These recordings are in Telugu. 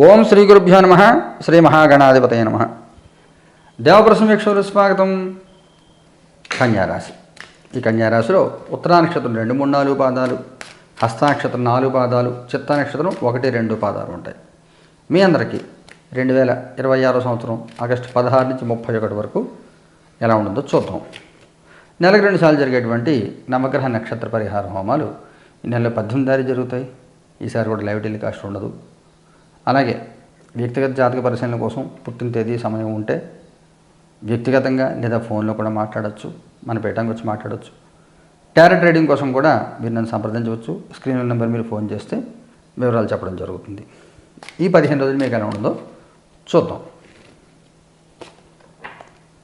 ఓం శ్రీ గురుభ్యో నమ. శ్రీ మహాగణాధిపతయ నమ. దేవప్రశ్న వీక్షకులు స్వాగతం. కన్యారాశి. ఈ కన్యారాశిలో ఉత్తరా నక్షత్రం 2, 3, 4 పాదాలు, హస్త నక్షత్రం 4 పాదాలు, చిత్త నక్షత్రం 1, 2 పాదాలు ఉంటాయి. మీ అందరికీ 2026 సంవత్సరం ఆగస్టు 16 నుంచి 31 వరకు ఎలా ఉంటుందో చూద్దాం. నెలకు 2 సార్లు జరిగేటువంటి నవగ్రహ నక్షత్ర పరిహార హోమాలు ఈ నెలలో 18 తారీఖు జరుగుతాయి. ఈసారి కూడా లైవ్ టెలికాస్ట్ ఉండదు. అలాగే వ్యక్తిగత జాతక పరిశీలన కోసం పుట్టిన తేదీ సమయం ఉంటే వ్యక్తిగతంగా లేదా ఫోన్లో కూడా మాట్లాడవచ్చు. మన పీఠానికి వచ్చి మాట్లాడవచ్చు. టారెట్ రీడింగ్ కోసం కూడా మీరు నన్ను సంప్రదించవచ్చు. స్క్రీన్ నెంబర్ మీరు ఫోన్ చేస్తే వివరాలు చెప్పడం జరుగుతుంది. ఈ 15 రోజులు మీకు ఎలా ఉండదో చూద్దాం.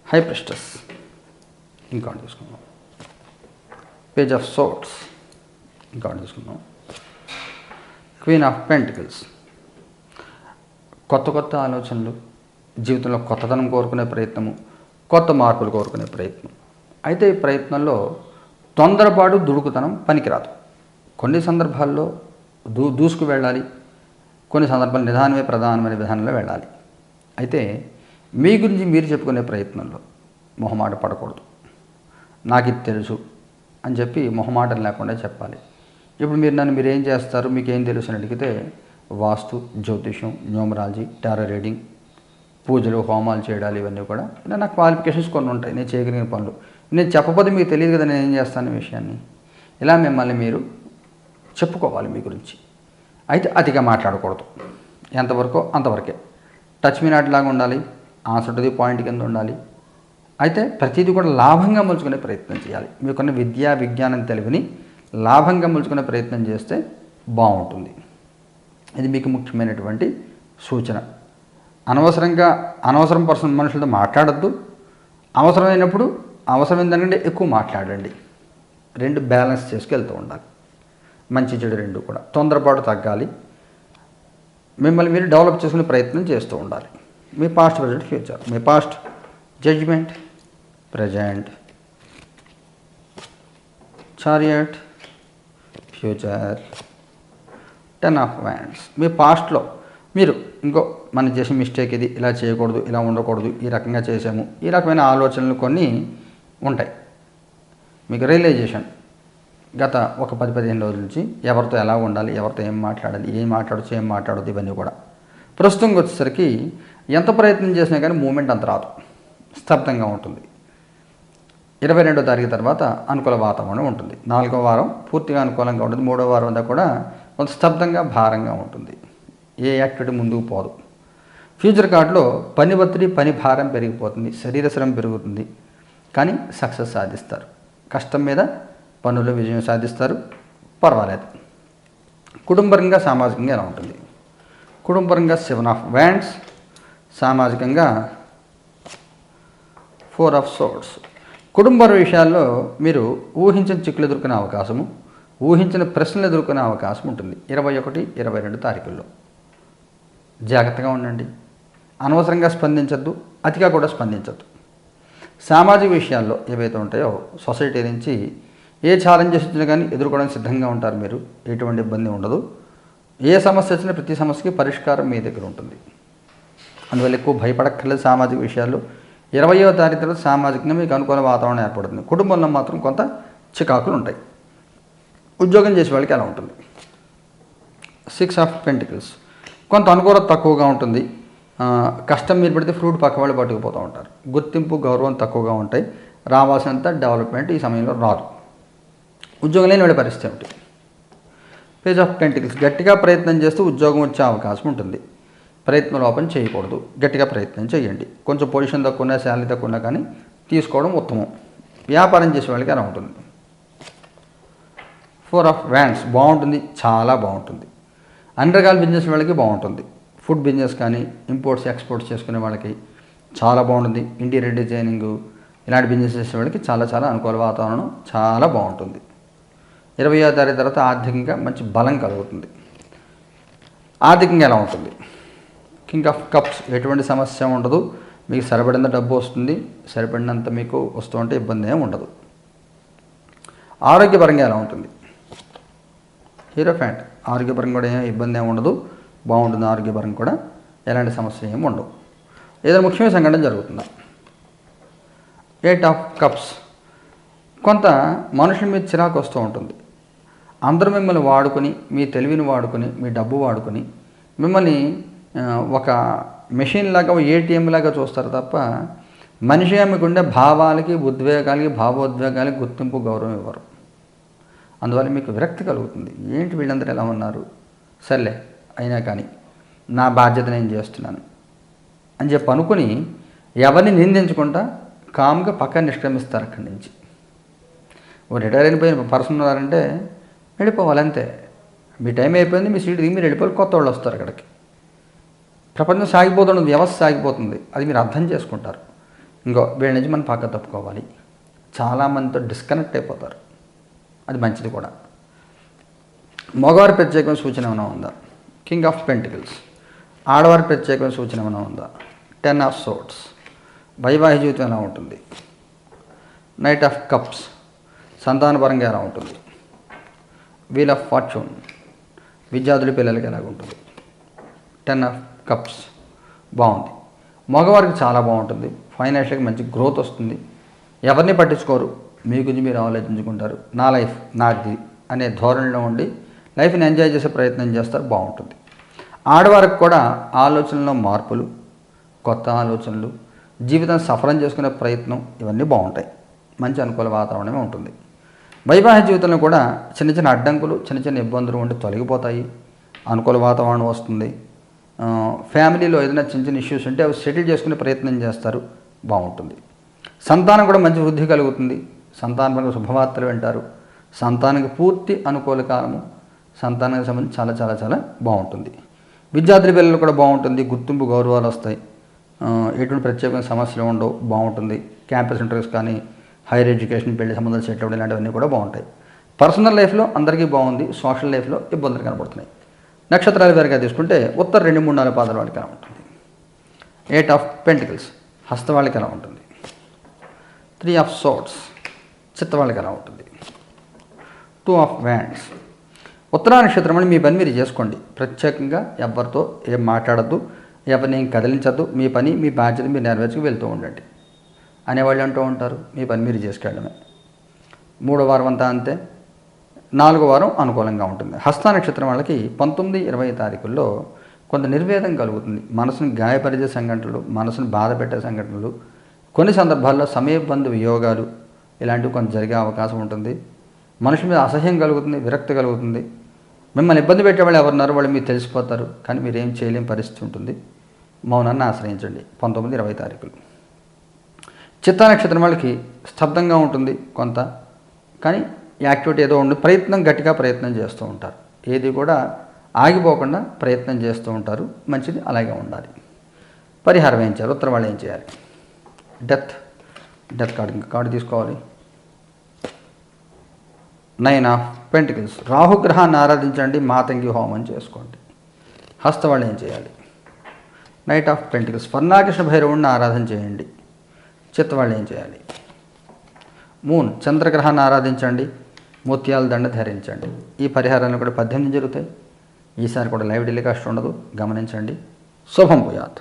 హై ప్రిస్టెస్ ఇంకౌంట్ తీసుకుందాం. పేజ్ ఆఫ్ సోర్డ్స్ ఇంకౌంట్ తీసుకుందాం. Queen of pentacles. కొత్త ఆలోచనలు, జీవితంలో కొత్తదనం కోరుకునే ప్రయత్నము, కొత్త మార్పులు కోరుకునే ప్రయత్నం. అయితే ఈ ప్రయత్నంలో తొందరపాటు, దుడుకుతనం పనికిరాదు. కొన్ని సందర్భాల్లో దూసుకు వెళ్ళాలి. కొన్ని సందర్భాలు నిదానమే ప్రధానమైన విధానంలో వెళ్ళాలి. అయితే మీ గురించి మీరు చెప్పుకునే ప్రయత్నంలో మొహమాట పడకూడదు. నాకు ఇది తెలుసు అని చెప్పి మొహమాటం లేకుండా చెప్పాలి. ఇప్పుడు మీరు నన్ను మీరేం చేస్తారు, మీకేం తెలుసు అని అడిగితే వాస్తు, జ్యోతిషం, న్యూమరాలజీ, టారో రీడింగ్, పూజలు, హోమాలు చేయడాలు ఇవన్నీ కూడా ఇలా నా క్వాలిఫికేషన్స్ కొన్ని ఉంటాయి. నేను చేయగలిగిన పనులు. నేను చెప్పకపోతే మీకు తెలియదు కదా నేను ఏం చేస్తాను ఈ విషయాన్ని. ఇలా మిమ్మల్ని మీరు చెప్పుకోవాలి మీ గురించి. అయితే అతిగా మాట్లాడకూడదు. ఎంతవరకు అంతవరకే. టచ్ మీ నాట్ లాగా ఉండాలి. ఆన్సర్ టు ది పాయింట్ కింద ఉండాలి. అయితే ప్రతిదీ కూడా లాభంగా మలుచుకునే ప్రయత్నం చేయాలి. మీకున్న విద్యా విజ్ఞానం తెలివిని లాభంగా మలుచుకునే ప్రయత్నం చేస్తే బాగుంటుంది. ఇది మీకు ముఖ్యమైనటువంటి సూచన. అనవసరం మనుషులతో మాట్లాడద్దు. అవసరమైనప్పుడు అవసరమైన దానికంటే ఎక్కువ మాట్లాడండి. 2 బ్యాలెన్స్ చేసుకెళ్తూ ఉండాలి. మంచి చెడు 2 కూడా. తొందరపాటు తగ్గాలి. మిమ్మల్ని మీరు డెవలప్ చేసుకునే ప్రయత్నం చేస్తూ ఉండాలి. మీ పాస్ట్, ప్రజెంట్, ఫ్యూచర్. మీ past judgement, present chariot, future 10 of wands. మీ పాస్ట్లో మీరు మనం చేసే మిస్టేక్ ఇది, ఇలా చేయకూడదు, ఇలా ఉండకూడదు, ఈ రకంగా చేసాము, ఈ రకమైన ఆలోచనలు కొన్ని ఉంటాయి. మీకు రియలైజేషన్ గత ఒక 10-15 రోజుల నుంచి ఎవరితో ఎలా ఉండాలి, ఎవరితో ఏం మాట్లాడాలి, ఏం మాట్లాడచ్చు, ఏం మాట్లాడదు, ఇవన్నీ కూడా ప్రస్తుతం వచ్చేసరికి ఎంత ప్రయత్నం చేసినా కానీ మూమెంట్ అంత రాదు. స్తబ్దంగా ఉంటుంది. 22వ తారీఖు తర్వాత అనుకూల వాతావరణం ఉంటుంది. 4వ వారం పూర్తిగా అనుకూలంగా ఉంటుంది. 3వ వారం అంతా కూడా కొంత స్తబ్దంగా, భారంగా ఉంటుంది. ఏ యాక్టివిటీ ముందుకు పోదు. ఫ్యూచర్ కార్డులో పని ఒత్తిడి, పని భారం పెరిగిపోతుంది. శరీర శ్రమ పెరుగుతుంది. కానీ సక్సెస్ సాధిస్తారు. కష్టం మీద పనుల్లో విజయం సాధిస్తారు. పర్వాలేదు. కుటుంబపరంగా, సామాజికంగా ఎలా ఉంటుంది? కుటుంబపరంగా 7 ఆఫ్ వ్యాండ్స్, సామాజికంగా 4 ఆఫ్ సోర్డ్స్. కుటుంబ విషయాల్లో మీరు ఊహించిన చిక్కులు ఎదుర్కొనే అవకాశము, ఊహించిన ప్రశ్నలు ఎదుర్కొనే అవకాశం ఉంటుంది. 21, 22 తారీఖుల్లో జాగ్రత్తగా ఉండండి. అనవసరంగా స్పందించద్దు, అతిగా కూడా స్పందించద్దు. సామాజిక విషయాల్లో ఏవైతే ఉంటాయో సొసైటీ నుంచి ఏ ఛాలెంజెస్ వచ్చినా కానీ ఎదుర్కోవడానికి సిద్ధంగా ఉంటారు. మీరు ఎటువంటి ఇబ్బంది ఉండదు. ఏ సమస్య వచ్చినా ప్రతి సమస్యకి పరిష్కారం మీ దగ్గర ఉంటుంది. అందువల్ల ఎక్కువ భయపడక్కర్లేదు. సామాజిక విషయాల్లో 20వ తారీఖు తర్వాత సామాజికంగా మీకు అనుకూల వాతావరణం ఏర్పడుతుంది. కుటుంబంలో మాత్రం కొంత చికాకులు ఉంటాయి. ఉద్యోగం చేసే వాళ్ళకి ఎలా ఉంటుంది? 6 ఆఫ్ పెంటికల్స్. కొంత అనుకూలత తక్కువగా ఉంటుంది. కష్టం మీరు పెడితే ఫ్రూట్ పక్క వాళ్ళు పట్టుకుపోతూ ఉంటారు. గుర్తింపు, గౌరవం తక్కువగా ఉంటాయి. రావాల్సినంత డెవలప్మెంట్ ఈ సమయంలో రాదు. ఉద్యోగం లేని వాళ్ళ పరిస్థితి ఏమిటి? Page of pentacles. గట్టిగా ప్రయత్నం చేస్తూ ఉద్యోగం వచ్చే అవకాశం ఉంటుంది. ప్రయత్నం లోపం చేయకూడదు. గట్టిగా ప్రయత్నం చేయండి. కొంచెం పొజిషన్ తక్కువ ఉన్నా, శాలరీ తక్కువ ఉన్నా కానీ తీసుకోవడం ఉత్తమం. వ్యాపారం చేసే వాళ్ళకి ఎలా ఉంటుంది? 4 ఆఫ్ వ్యాండ్స్. బాగుంటుంది, చాలా బాగుంటుంది. అన్ని రకాల బిజినెస్ వాళ్ళకి బాగుంటుంది. ఫుడ్ బిజినెస్ కానీ, ఇంపోర్ట్స్, ఎక్స్పోర్ట్స్ చేసుకునే వాళ్ళకి చాలా బాగుంటుంది. ఇంటీరియర్ డిజైనింగ్ ఇలాంటి బిజినెస్ చేసే వాళ్ళకి చాలా చాలా అనుకూల వాతావరణం, చాలా బాగుంటుంది. 20వ తారీఖు తర్వాత ఆర్థికంగా మంచి బలం కలుగుతుంది. ఆర్థికంగా ఎలా ఉంటుంది? King of cups. ఎటువంటి సమస్య ఉండదు. మీకు సరిపడినంత డబ్బు వస్తుంది. సరిపడినంత మీకు వస్తూ ఉంటే ఇబ్బంది ఏమి ఉండదు. ఆరోగ్యపరంగా ఎలా ఉంటుంది? హీరోఫ్యాంట్. ఆరోగ్యపరంగా కూడా ఏం ఇబ్బంది ఏమి ఉండదు. బాగుంటుంది. ఆరోగ్యపరంగా కూడా ఎలాంటి సమస్యలు ఏమి ఉండవు. ఏదైనా ముఖ్యమైన సంఘటన జరుగుతుందా. 8 ఆఫ్ కప్స్. కొంత మనుషుల మీద చిరాకు వస్తూ ఉంటుంది. అందరూ మిమ్మల్ని వాడుకొని, మీ తెలివిని వాడుకొని, మీ డబ్బు వాడుకొని మిమ్మల్ని ఒక మెషిన్ లాగా, ఏటీఎం లాగా చూస్తారు తప్ప మనిషి మీకుండే భావాలకి, ఉద్వేగాలకి, భావోద్వేగాలకి గుర్తింపు, గౌరవం ఇవ్వరు. అందువల్ల మీకు విరక్తి కలుగుతుంది. ఏంటి వీళ్ళందరూ ఎలా ఉన్నారు, సర్లే అయినా కానీ నా బాధ్యత నేను చేస్తున్నాను అని చెప్పి అనుకుని ఎవరిని నిందించకుండా కామ్గా పక్కన నిష్క్రమిస్తారు అక్కడి నుంచి. ఓ రిటైర్ అయిపోయిన పర్సన్ ఉన్నారంటే వెళ్ళిపోవాలి అంతే. మీ టైం అయిపోయింది, మీ సీట్ దిగి మీరు వెళ్ళిపోవాలి, కొత్త వాళ్ళు వస్తారు అక్కడికి. ప్రపంచం సాగిపోతుంది, వ్యవస్థ సాగిపోతుంది. అది మీరు అర్థం చేసుకుంటారు. వీళ్ళ నుంచి మనం పక్క తప్పుకోవాలి. చాలామందితో డిస్కనెక్ట్ అయిపోతారు, అది మంచిది కూడా. మగవారి ప్రత్యేకమైన సూచన ఏమైనా ఉందా. King of pentacles. ఆడవారి ప్రత్యేకమైన సూచన ఏమైనా ఉందా. 10 ఆఫ్ సోర్డ్స్. వైవాహిక జీవితం ఎలా ఉంటుంది. Knight of cups. సంతానపరంగా ఎలా ఉంటుంది. Wheel of fortune. విద్యార్థుల పిల్లలకి ఎలాగ ఉంటుంది. 10 ఆఫ్ కప్స్ బాగుంది. మగవారికి చాలా బాగుంటుంది. ఫైనాన్షియల్గా మంచి గ్రోత్ వస్తుంది. ఎవరిని పట్టించుకోరు, మీ గురించి మీరు ఆలోచించుకుంటారు. నా లైఫ్ నాది అనే ధోరణిలో ఉండి లైఫ్ని ఎంజాయ్ చేసే ప్రయత్నం చేస్తారు, బాగుంటుంది. ఆడవారికి కూడా ఆలోచనలో మార్పులు, కొత్త ఆలోచనలు, జీవితాన్ని సఫలం చేసుకునే ప్రయత్నం, ఇవన్నీ బాగుంటాయి. మంచి అనుకూల వాతావరణమే ఉంటుంది. వైవాహిక జీవితంలో కూడా చిన్న చిన్న అడ్డంకులు, చిన్న చిన్న ఇబ్బందులు ఉండి తొలగిపోతాయి. అనుకూల వాతావరణం వస్తుంది. ఫ్యామిలీలో ఏదైనా చిన్న చిన్న ఇష్యూస్ ఉంటే అవి సెటిల్ చేసుకునే ప్రయత్నం చేస్తారు, బాగుంటుంది. సంతానం కూడా మంచి వృద్ధి కలుగుతుంది. సంతానపరంగా శుభవార్తలు వింటారు. సంతానానికి పూర్తి అనుకూల కాలము. సంతానానికి సంబంధించి చాలా చాలా చాలా బాగుంటుంది. విద్యార్థుల పిల్లలు కూడా బాగుంటుంది. గుర్తింపు, గౌరవాలు వస్తాయి. ఎటువంటి ప్రత్యేకమైన సమస్యలు ఉండవు, బాగుంటుంది. క్యాంపస్ ఇంటర్వ్యూస్ కానీ, హైయర్ ఎడ్యుకేషన్, పెళ్లి సంబంధాలు సెటిల్ అవ్వడం ఇలాంటివన్నీ కూడా బాగుంటాయి. పర్సనల్ లైఫ్లో అందరికీ బాగుంది. సోషల్ లైఫ్లో ఇబ్బందులు కనబడుతున్నాయి. నక్షత్రాల వారిగా తీసుకుంటే ఉత్తర 2, 3, 4 పాదాల వాళ్ళకి ఎలా ఉంటుంది. 8 ఆఫ్ పెంటికల్స్. హస్త వాళ్ళకి ఎలా ఉంటుంది. 3 ఆఫ్ సోర్డ్స్. చిత్త వాళ్ళకి ఎలా ఉంటుంది. 2 ఆఫ్ వ్యాండ్స్. ఉత్తరా నక్షత్రం అని మీ పని మీరు చేసుకోండి. ప్రత్యేకంగా ఎవరితో ఏం మాట్లాడద్దు, ఎవరిని ఏం కదిలించద్దు. మీ పని, మీ బాధ్యత మీరు నెరవేర్చుకు వెళ్తూ ఉండండి అనేవాళ్ళు అంటూ ఉంటారు. మీ పని మీరు చేసుకెళ్ళడమే. 3వ వారం అంతా అంతే. 4వ వారం అనుకూలంగా ఉంటుంది. హస్త నక్షత్రం వాళ్ళకి 19, 20 తారీఖుల్లో కొంత నిర్వేదం కలుగుతుంది. మనసును గాయపరిచే సంఘటనలు, మనసును బాధ పెట్టే సంఘటనలు, కొన్ని సందర్భాల్లో సమయబంధు వియోగాలు ఇలాంటివి కొంత జరిగే అవకాశం ఉంటుంది. మనిషి మీద అసహ్యం కలుగుతుంది, విరక్తి కలుగుతుంది. మిమ్మల్ని ఇబ్బంది పెట్టేవాళ్ళు ఎవరున్నారో వాళ్ళు మీకు తెలిసిపోతారు, కానీ మీరేం చేయలేని పరిస్థితి ఉంటుంది. మౌనాన్ని ఆశ్రయించండి. 19, 20 తారీఖులు. చిత్తా నక్షత్రం వాళ్ళకి స్తబ్దంగా ఉంటుంది కొంత, కానీ యాక్టివిటీ ఏదో ఉండి గట్టిగా ప్రయత్నం చేస్తూ ఉంటారు. ఏది కూడా ఆగిపోకుండా ప్రయత్నం చేస్తూ ఉంటారు. మంచిది, అలాగే ఉండాలి. పరిహారం ఏం చేయాలి. ఉత్తర వాళ్ళు ఏం చేయాలి. డెత్ కార్డు తీసుకోవాలి. 9 ఆఫ్ పెంటికల్స్. రాహుగ్రహాన్ని ఆరాధించండి. మాతంగి హోమం చేసుకోండి. హస్త వాళ్ళు ఏం చేయాలి. Knight of pentacles. పర్ణాకృష్ణ భైరవుడిని ఆరాధన చేయండి. చిత్త వాళ్ళు ఏం చేయాలి. మూన్. చంద్రగ్రహాన్ని ఆరాధించండి. ముత్యాల దండ ధరించండి. ఈ పరిహారాలు కూడా 18 జరుగుతాయి. ఈసారి కూడా లైవ్ టెలికాస్ట్ ఉండదు, గమనించండి. శుభం భూయాత్.